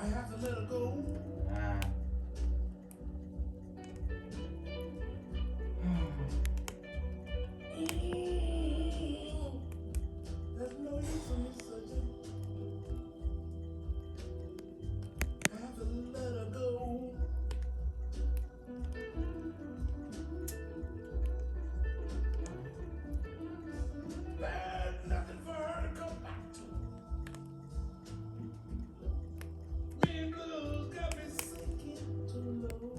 have to let her go. There's no use in me searching. I have to let her go. There's nothing for her to come back to. Me and blues got me sinking too low.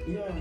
Yeah.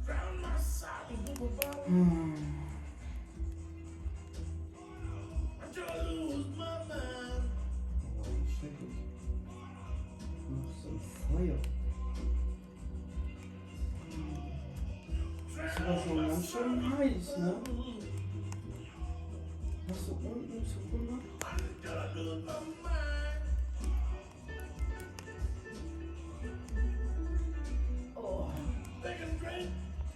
Drown my sorrows with a bottle. I try to lose my mind. Some feuer. Ist aber schon ganz schön heiß, ne? Hast du unten zu 100? I gotta lose my mind.